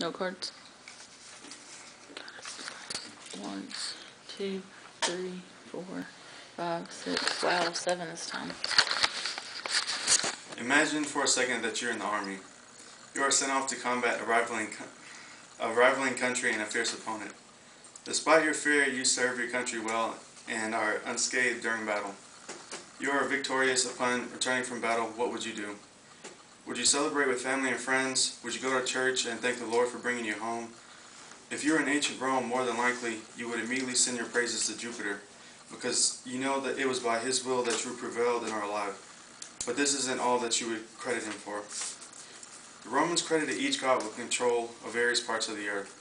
No cards. 1, 2, 3, 4, 5, 6. Wow, 7 this time. Imagine for a second that you're in the army. You are sent off to combat a rivaling country and a fierce opponent. Despite your fear, you serve your country well and are unscathed during battle. You are victorious upon returning from battle. What would you do? Would you celebrate with family and friends? Would you go to church and thank the Lord for bringing you home? If you were in ancient Rome, more than likely, you would immediately send your praises to Jupiter, because you know that it was by his will that you prevailed and are alive. But this isn't all that you would credit him for. The Romans credited each god with control of various parts of the earth.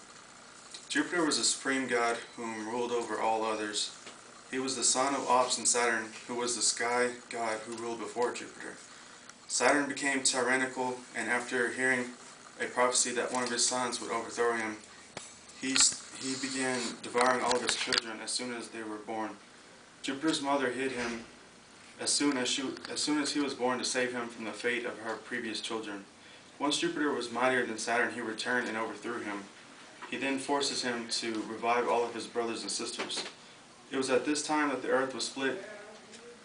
Jupiter was the supreme god whom ruled over all others. He was the son of Ops and Saturn, who was the sky god who ruled before Jupiter. Saturn became tyrannical, and after hearing a prophecy that one of his sons would overthrow him, he began devouring all of his children as soon as they were born. Jupiter's mother hid him as soon as he was born to save him from the fate of her previous children. Once Jupiter was mightier than Saturn, he returned and overthrew him. He then forces him to revive all of his brothers and sisters. It was at this time that the earth was split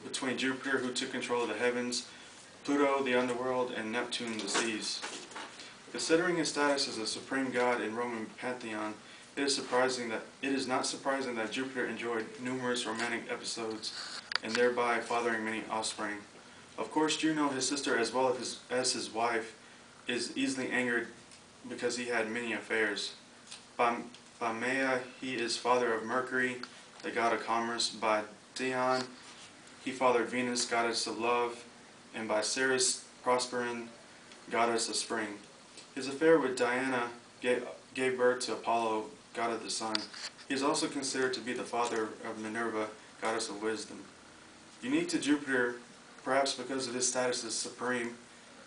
between Jupiter, who took control of the heavens, Pluto, the underworld, and Neptune, the seas. Considering his status as a supreme god in Roman pantheon, it is not surprising that Jupiter enjoyed numerous romantic episodes and thereby fathering many offspring. Of course, Juno, his sister as well as his wife, is easily angered because he had many affairs. By Maia, he is father of Mercury, the god of commerce. By Dion, he fathered Venus, goddess of love, and by Ceres, Proserpine, goddess of spring. His affair with Diana gave birth to Apollo, god of the sun. He is also considered to be the father of Minerva, goddess of wisdom. Unique to Jupiter, perhaps because of his status as supreme,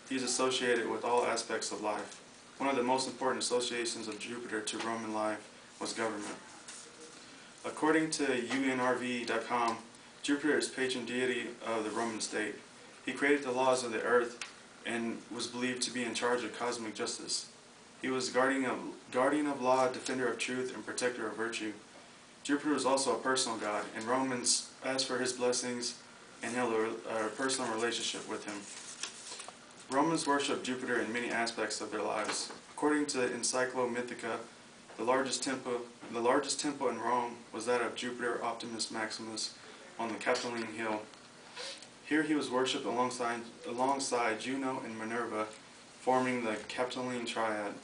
he is associated with all aspects of life. One of the most important associations of Jupiter to Roman life was government. According to UNRV.com, Jupiter is patron deity of the Roman state. He created the laws of the earth and was believed to be in charge of cosmic justice. He was guardian of law, defender of truth, and protector of virtue. Jupiter was also a personal god, and Romans asked for his blessings and held a personal relationship with him. Romans worshipped Jupiter in many aspects of their lives. According to Encyclomythica, the largest temple in Rome was that of Jupiter Optimus Maximus on the Capitoline Hill. Here he was worshipped alongside Juno and Minerva, forming the Capitoline Triad.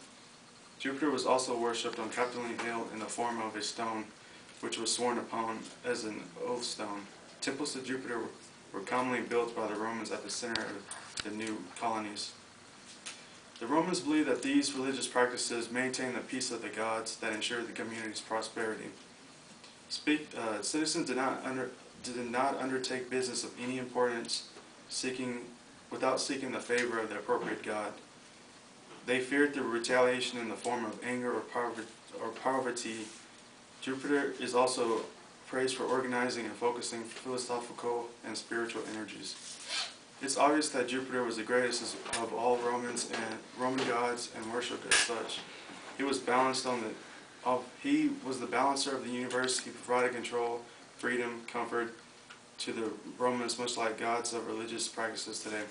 Jupiter was also worshipped on Capitoline Hill in the form of a stone, which was sworn upon as an oath stone. Temples to Jupiter were commonly built by the Romans at the center of the new colonies. The Romans believed that these religious practices maintained the peace of the gods that ensured the community's prosperity. Citizens did not undertake business of any importance without seeking the favor of the appropriate god. They feared the retaliation in the form of anger or poverty. Jupiter is also praised for organizing and focusing philosophical and spiritual energies. It's obvious that Jupiter was the greatest of all Roman gods and worshipped as such. He was the balancer of the universe. He provided control, freedom, comfort to the Romans, much like gods of religious practices today.